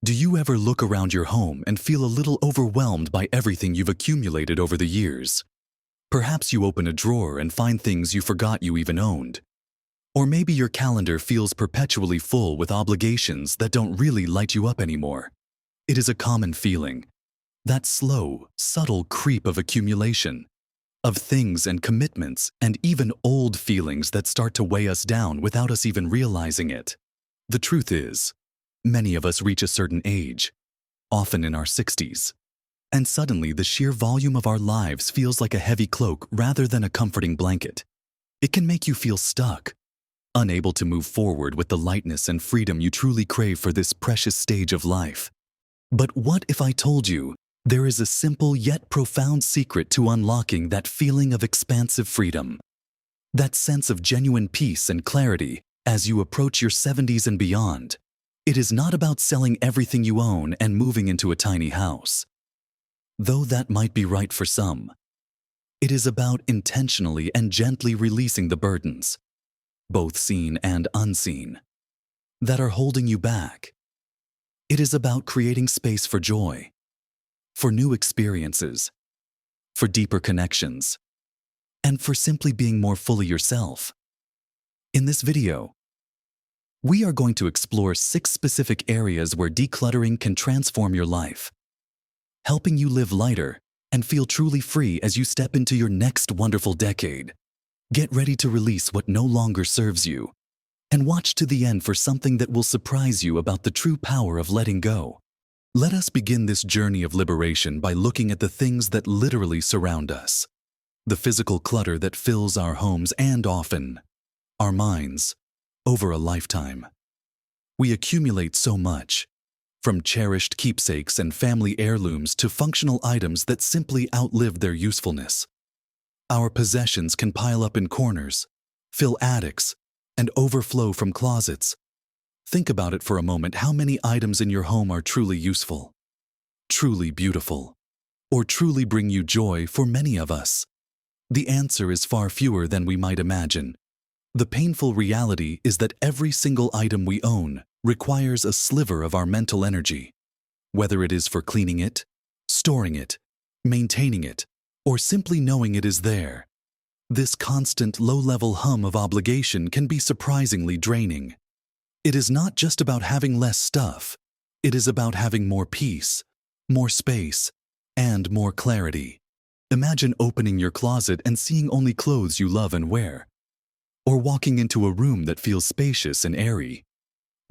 Do you ever look around your home and feel a little overwhelmed by everything you've accumulated over the years? Perhaps you open a drawer and find things you forgot you even owned. Or maybe your calendar feels perpetually full with obligations that don't really light you up anymore. It is a common feeling. That slow, subtle creep of accumulation, of things and commitments and even old feelings that start to weigh us down without us even realizing it. The truth is, many of us reach a certain age, often in our 60s, and suddenly the sheer volume of our lives feels like a heavy cloak rather than a comforting blanket. It can make you feel stuck, unable to move forward with the lightness and freedom you truly crave for this precious stage of life. But what if I told you there is a simple yet profound secret to unlocking that feeling of expansive freedom? That sense of genuine peace and clarity as you approach your 70s and beyond. It is not about selling everything you own and moving into a tiny house. Though that might be right for some. It is about intentionally and gently releasing the burdens, both seen and unseen, that are holding you back. It is about creating space for joy, for new experiences, for deeper connections, and for simply being more fully yourself. In this video, we are going to explore 6 specific areas where decluttering can transform your life, helping you live lighter and feel truly free as you step into your next wonderful decade. Get ready to release what no longer serves you, and watch to the end for something that will surprise you about the true power of letting go. Let us begin this journey of liberation by looking at the things that literally surround us, the physical clutter that fills our homes and often our minds. Over a lifetime, we accumulate so much, from cherished keepsakes and family heirlooms to functional items that simply outlive their usefulness. Our possessions can pile up in corners, fill attics, and overflow from closets. Think about it for a moment. How many items in your home are truly useful, truly beautiful, or truly bring you joy? For many of us, the answer is far fewer than we might imagine. The painful reality is that every single item we own requires a sliver of our mental energy, whether it is for cleaning it, storing it, maintaining it, or simply knowing it is there. This constant low-level hum of obligation can be surprisingly draining. It is not just about having less stuff. It is about having more peace, more space, and more clarity. Imagine opening your closet and seeing only clothes you love and wear, or walking into a room that feels spacious and airy,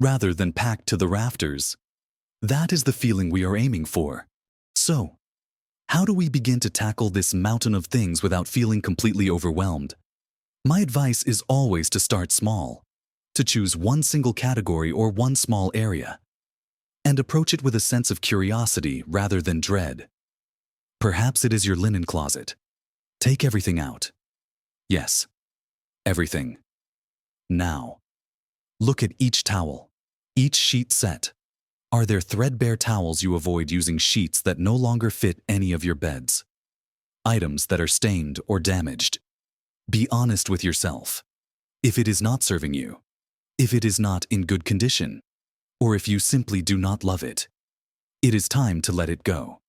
rather than packed to the rafters. That is the feeling we are aiming for. So, how do we begin to tackle this mountain of things without feeling completely overwhelmed? My advice is always to start small, to choose one single category or one small area, and approach it with a sense of curiosity rather than dread. Perhaps it is your linen closet. Take everything out. Yes, everything. Now, look at each towel, each sheet set. Are there threadbare towels you avoid using, sheets that no longer fit any of your beds, items that are stained or damaged? Be honest with yourself. If it is not serving you, if it is not in good condition, or if you simply do not love it, it is time to let it go.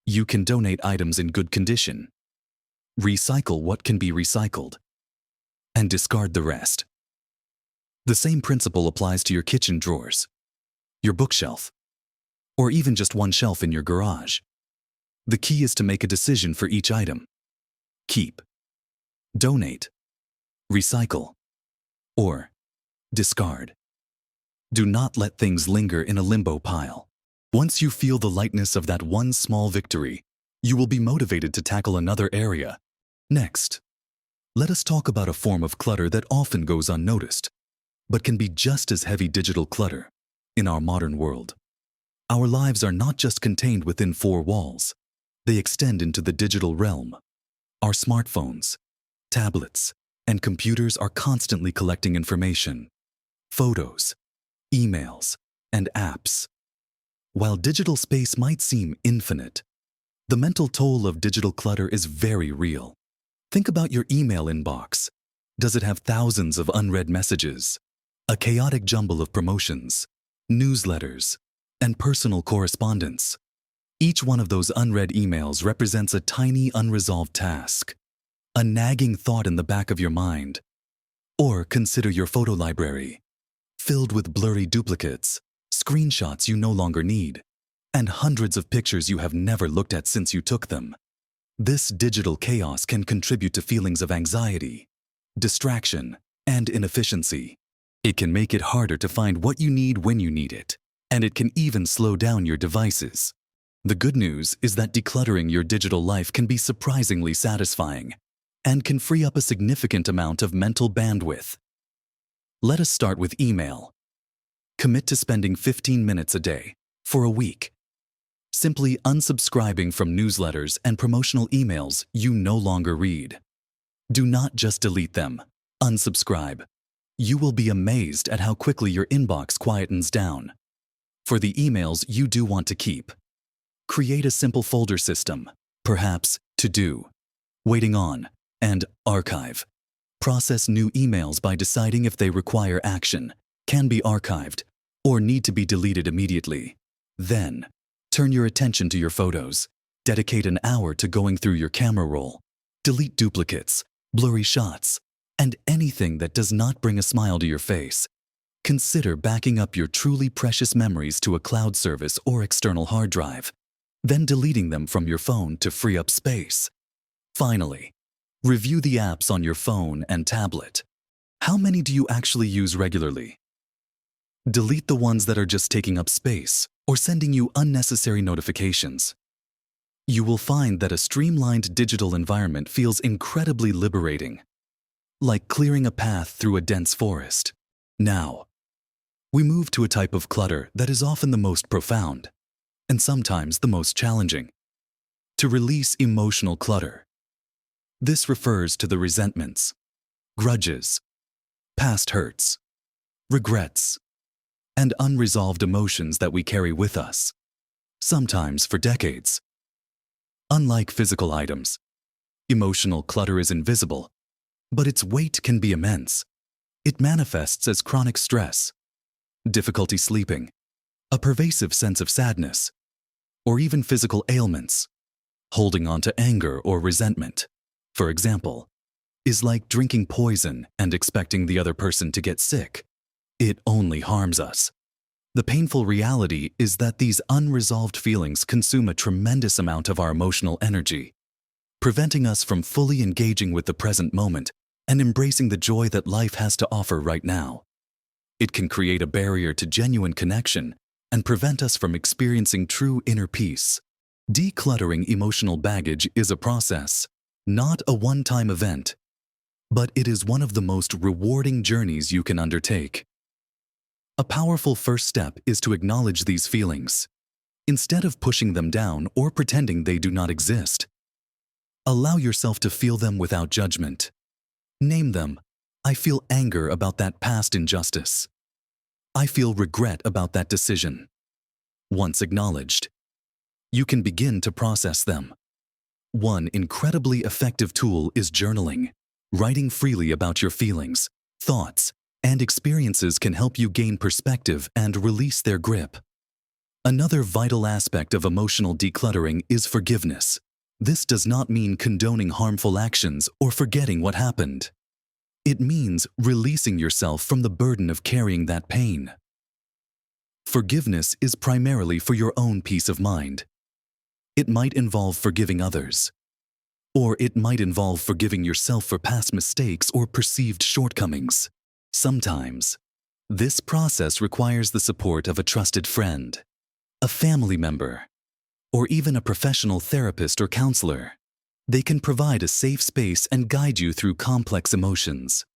You can donate items in good condition, recycle what can be recycled, and discard the rest. The same principle applies to your kitchen drawers, your bookshelf, or even just one shelf in your garage. The key is to make a decision for each item. Keep, donate, recycle, or discard. Do not let things linger in a limbo pile. Once you feel the lightness of that one small victory, you will be motivated to tackle another area. Next, let us talk about a form of clutter that often goes unnoticed, but can be just as heavy: digital clutter. In our modern world, our lives are not just contained within 4 walls. They extend into the digital realm. Our smartphones, tablets, and computers are constantly collecting information, photos, emails, and apps. While digital space might seem infinite, the mental toll of digital clutter is very real. Think about your email inbox. Does it have thousands of unread messages, a chaotic jumble of promotions, newsletters, and personal correspondence. Each one of those unread emails represents a tiny unresolved task, a nagging thought in the back of your mind. Or consider your photo library, filled with blurry duplicates, screenshots you no longer need, and hundreds of pictures you have never looked at since you took them. This digital chaos can contribute to feelings of anxiety, distraction, and inefficiency. It can make it harder to find what you need when you need it, and it can even slow down your devices. The good news is that decluttering your digital life can be surprisingly satisfying and can free up a significant amount of mental bandwidth. Let us start with email. Commit to spending 15 minutes a day for a week. Simply unsubscribing from newsletters and promotional emails you no longer read. Do not just delete them. Unsubscribe. You will be amazed at how quickly your inbox quietens down. For the emails you do want to keep, create a simple folder system, perhaps To Do, Waiting On, and Archive. Process new emails by deciding if they require action, can be archived, or need to be deleted immediately. Then, turn your attention to your photos. Dedicate an hour to going through your camera roll. Delete duplicates, blurry shots, and anything that does not bring a smile to your face. Consider backing up your truly precious memories to a cloud service or external hard drive, then deleting them from your phone to free up space. Finally, review the apps on your phone and tablet. How many do you actually use regularly? Delete the ones that are just taking up space or sending you unnecessary notifications. You will find that a streamlined digital environment feels incredibly liberating, like clearing a path through a dense forest. Now, we move to a type of clutter that is often the most profound, and sometimes the most challenging. To release emotional clutter. This refers to the resentments, grudges, past hurts, regrets, and unresolved emotions that we carry with us, sometimes for decades. Unlike physical items, emotional clutter is invisible, but its weight can be immense. It manifests as chronic stress, difficulty sleeping, a pervasive sense of sadness, or even physical ailments. Holding on to anger or resentment, for example, is like drinking poison and expecting the other person to get sick. It only harms us. The painful reality is that these unresolved feelings consume a tremendous amount of our emotional energy, preventing us from fully engaging with the present moment and embracing the joy that life has to offer right now. It can create a barrier to genuine connection and prevent us from experiencing true inner peace. Decluttering emotional baggage is a process, not a one-time event, but it is one of the most rewarding journeys you can undertake. A powerful first step is to acknowledge these feelings, instead of pushing them down or pretending they do not exist. Allow yourself to feel them without judgment. Name them. I feel anger about that past injustice. I feel regret about that decision. Once acknowledged, you can begin to process them. One incredibly effective tool is journaling. Writing freely about your feelings, thoughts, and experiences can help you gain perspective and release their grip. Another vital aspect of emotional decluttering is forgiveness. This does not mean condoning harmful actions or forgetting what happened. It means releasing yourself from the burden of carrying that pain. Forgiveness is primarily for your own peace of mind. It might involve forgiving others, or it might involve forgiving yourself for past mistakes or perceived shortcomings. Sometimes, this process requires the support of a trusted friend, a family member, or even a professional therapist or counselor. They can provide a safe space and guide you through complex emotions.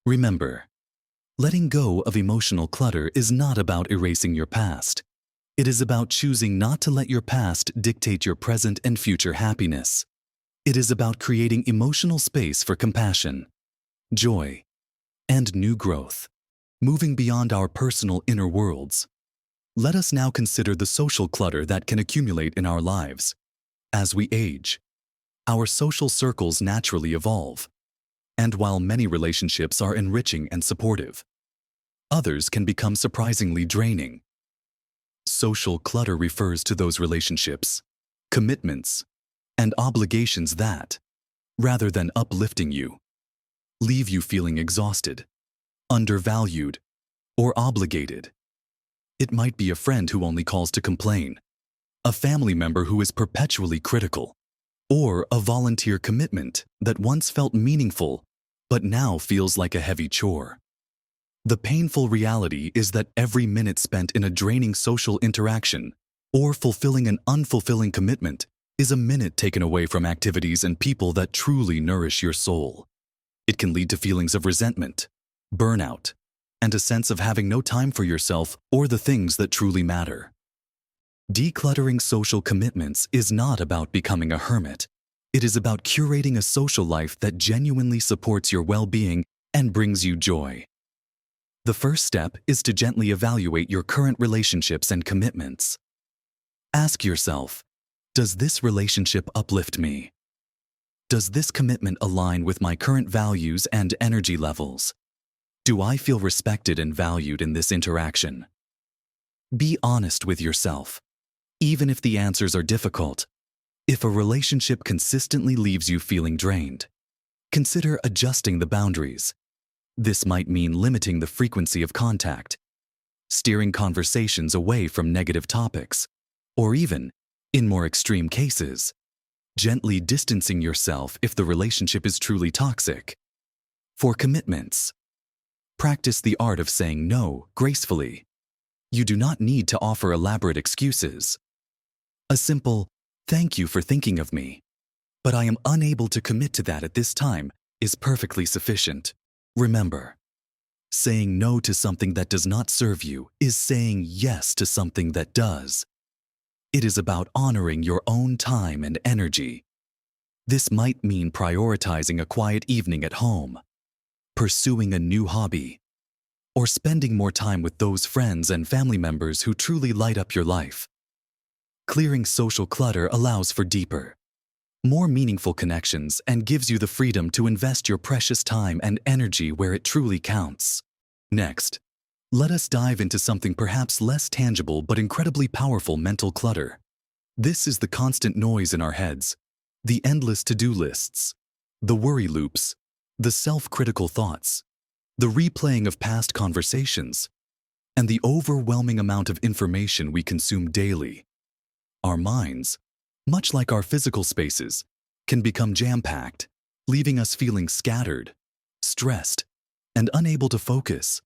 Remember, letting go of emotional clutter is not about erasing your past. It is about choosing not to let your past dictate your present and future happiness. It is about creating emotional space for compassion, joy, and new growth, moving beyond our personal inner worlds. Let us now consider the social clutter that can accumulate in our lives. As we age, our social circles naturally evolve, and while many relationships are enriching and supportive, others can become surprisingly draining. Social clutter refers to those relationships, commitments, and obligations that, rather than uplifting you, leave you feeling exhausted, undervalued, or obligated. It might be a friend who only calls to complain, a family member who is perpetually critical, or a volunteer commitment that once felt meaningful but now feels like a heavy chore. The painful reality is that every minute spent in a draining social interaction or fulfilling an unfulfilling commitment is a minute taken away from activities and people that truly nourish your soul. It can lead to feelings of resentment, burnout, and a sense of having no time for yourself or the things that truly matter. Decluttering social commitments is not about becoming a hermit. It is about curating a social life that genuinely supports your well-being and brings you joy. The first step is to gently evaluate your current relationships and commitments. Ask yourself, does this relationship uplift me? Does this commitment align with my current values and energy levels? Do I feel respected and valued in this interaction? Be honest with yourself. Even if the answers are difficult, if a relationship consistently leaves you feeling drained, consider adjusting the boundaries. This might mean limiting the frequency of contact, steering conversations away from negative topics, or even, in more extreme cases, gently distancing yourself if the relationship is truly toxic. For commitments, practice the art of saying no gracefully. You do not need to offer elaborate excuses. A simple, "Thank you for thinking of me, but I am unable to commit to that at this time," is perfectly sufficient. Remember, saying no to something that does not serve you is saying yes to something that does. It is about honoring your own time and energy. This might mean prioritizing a quiet evening at home, pursuing a new hobby, or spending more time with those friends and family members who truly light up your life. Clearing social clutter allows for deeper, more meaningful connections and gives you the freedom to invest your precious time and energy where it truly counts. Next, let us dive into something perhaps less tangible but incredibly powerful: mental clutter. This is the constant noise in our heads, the endless to-do lists, the worry loops, the self-critical thoughts, the replaying of past conversations, and the overwhelming amount of information we consume daily. Our minds, much like our physical spaces, can become jam-packed, leaving us feeling scattered, stressed, and unable to focus.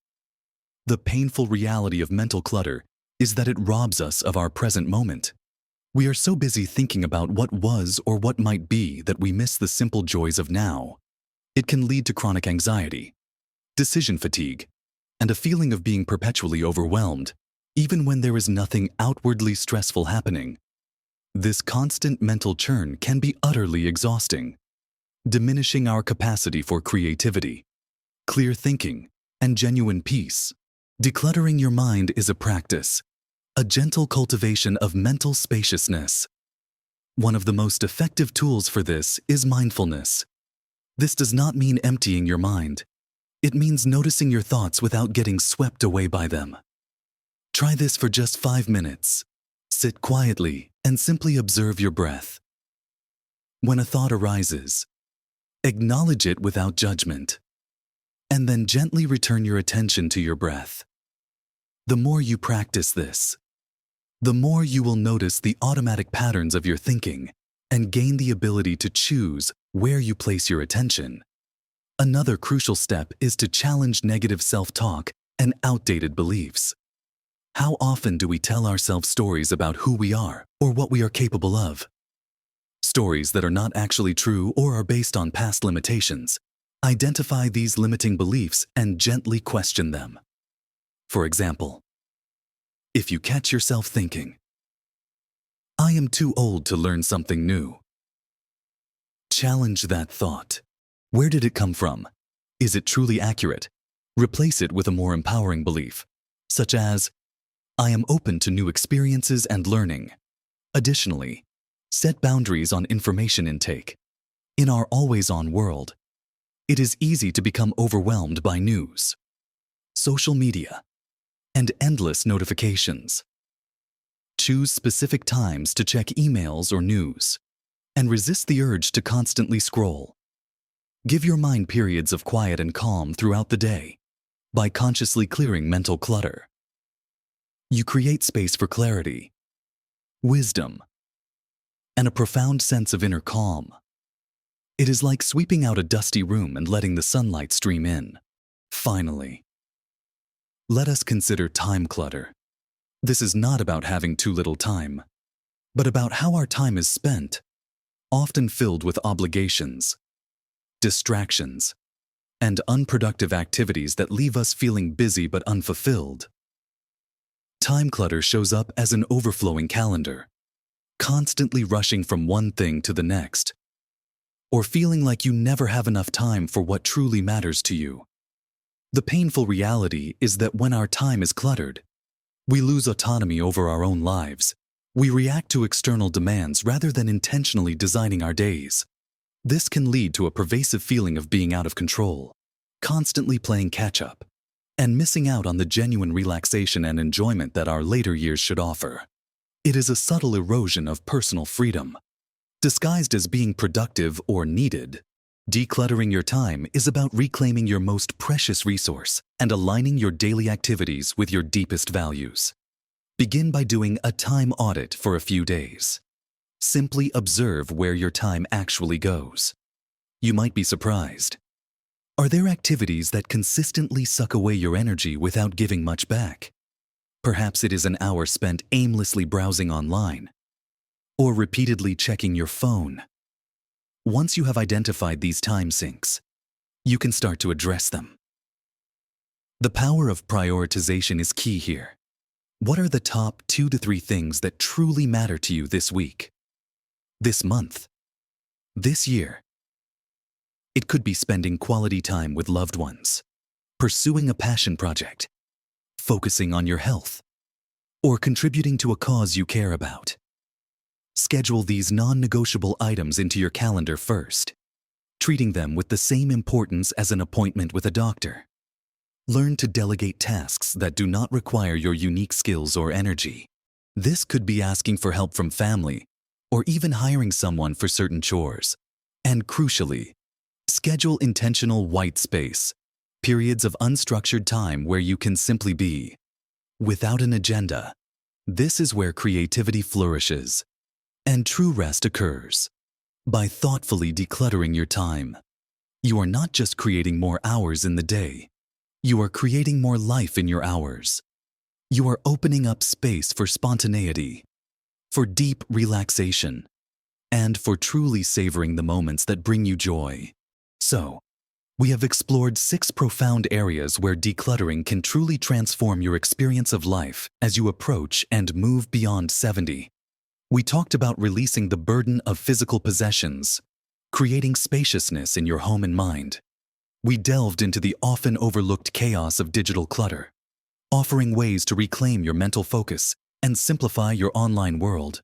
The painful reality of mental clutter is that it robs us of our present moment. We are so busy thinking about what was or what might be that we miss the simple joys of now. It can lead to chronic anxiety, decision fatigue, and a feeling of being perpetually overwhelmed, even when there is nothing outwardly stressful happening. This constant mental churn can be utterly exhausting, diminishing our capacity for creativity, clear thinking, and genuine peace. Decluttering your mind is a practice, a gentle cultivation of mental spaciousness. One of the most effective tools for this is mindfulness. This does not mean emptying your mind. It means noticing your thoughts without getting swept away by them. Try this for just 5 minutes. Sit quietly and simply observe your breath. When a thought arises, acknowledge it without judgment, and then gently return your attention to your breath. The more you practice this, the more you will notice the automatic patterns of your thinking and gain the ability to choose where you place your attention. Another crucial step is to challenge negative self-talk and outdated beliefs. How often do we tell ourselves stories about who we are or what we are capable of? Stories that are not actually true or are based on past limitations. Identify these limiting beliefs and gently question them. For example, if you catch yourself thinking, "I am too old to learn something new," challenge that thought. Where did it come from? Is it truly accurate? Replace it with a more empowering belief, such as, "I am open to new experiences and learning." Additionally, set boundaries on information intake. In our always-on world, it is easy to become overwhelmed by news, social media, and endless notifications. Choose specific times to check emails or news, and resist the urge to constantly scroll. Give your mind periods of quiet and calm throughout the day by consciously clearing mental clutter. You create space for clarity, wisdom, and a profound sense of inner calm. It is like sweeping out a dusty room and letting the sunlight stream in. Finally, let us consider time clutter. This is not about having too little time, but about how our time is spent, often filled with obligations, distractions, and unproductive activities that leave us feeling busy but unfulfilled. Time clutter shows up as an overflowing calendar, constantly rushing from one thing to the next, or feeling like you never have enough time for what truly matters to you. The painful reality is that when our time is cluttered, we lose autonomy over our own lives. We react to external demands rather than intentionally designing our days. This can lead to a pervasive feeling of being out of control, constantly playing catch-up, and missing out on the genuine relaxation and enjoyment that our later years should offer. It is a subtle erosion of personal freedom, disguised as being productive or needed. Decluttering your time is about reclaiming your most precious resource and aligning your daily activities with your deepest values. Begin by doing a time audit for a few days. Simply observe where your time actually goes. You might be surprised. Are there activities that consistently suck away your energy without giving much back? Perhaps it is an hour spent aimlessly browsing online, or repeatedly checking your phone. Once you have identified these time sinks, you can start to address them. The power of prioritization is key here. What are the top 2 to 3 things that truly matter to you this week, this month, this year? It could be spending quality time with loved ones, pursuing a passion project, focusing on your health, or contributing to a cause you care about. Schedule these non-negotiable items into your calendar first, treating them with the same importance as an appointment with a doctor. Learn to delegate tasks that do not require your unique skills or energy. This could be asking for help from family, or even hiring someone for certain chores. And crucially, schedule intentional white space, periods of unstructured time where you can simply be, without an agenda. This is where creativity flourishes and true rest occurs. By thoughtfully decluttering your time, you are not just creating more hours in the day, you are creating more life in your hours. You are opening up space for spontaneity, for deep relaxation, and for truly savoring the moments that bring you joy. So, we have explored 6 profound areas where decluttering can truly transform your experience of life as you approach and move beyond 70. We talked about releasing the burden of physical possessions, creating spaciousness in your home and mind. We delved into the often overlooked chaos of digital clutter, offering ways to reclaim your mental focus and simplify your online world.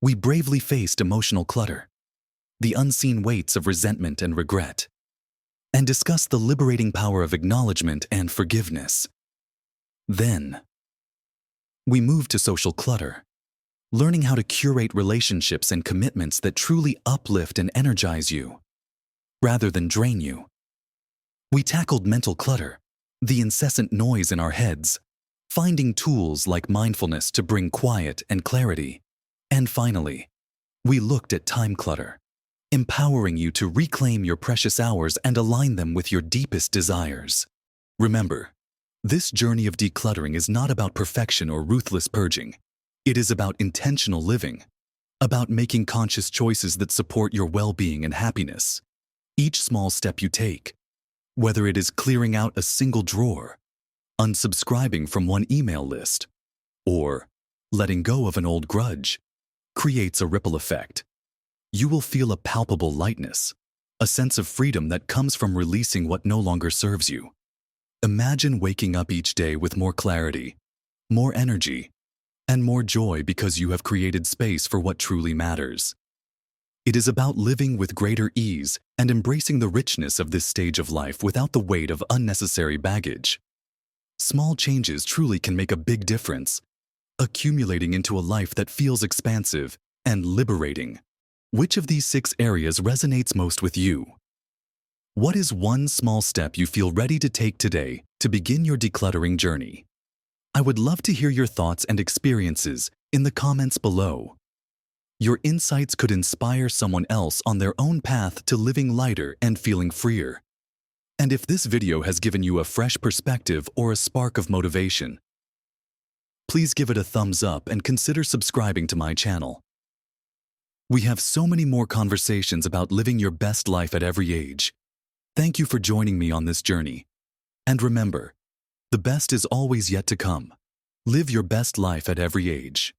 We bravely faced emotional clutter, the unseen weights of resentment and regret, and discussed the liberating power of acknowledgement and forgiveness. Then, we moved to social clutter, learning how to curate relationships and commitments that truly uplift and energize you, rather than drain you. We tackled mental clutter, the incessant noise in our heads, finding tools like mindfulness to bring quiet and clarity. And finally, we looked at time clutter, empowering you to reclaim your precious hours and align them with your deepest desires. Remember, this journey of decluttering is not about perfection or ruthless purging. It is about intentional living, about making conscious choices that support your well-being and happiness. Each small step you take, whether it is clearing out a single drawer, unsubscribing from one email list, or letting go of an old grudge, creates a ripple effect. You will feel a palpable lightness, a sense of freedom that comes from releasing what no longer serves you. Imagine waking up each day with more clarity, more energy, and more joy because you have created space for what truly matters. It is about living with greater ease and embracing the richness of this stage of life without the weight of unnecessary baggage. Small changes truly can make a big difference, accumulating into a life that feels expansive and liberating. Which of these 6 areas resonates most with you? What is one small step you feel ready to take today to begin your decluttering journey? I would love to hear your thoughts and experiences in the comments below. Your insights could inspire someone else on their own path to living lighter and feeling freer. And if this video has given you a fresh perspective or a spark of motivation, please give it a thumbs up and consider subscribing to my channel. We have so many more conversations about living your best life at every age. Thank you for joining me on this journey. And remember, the best is always yet to come. Live your best life at every age.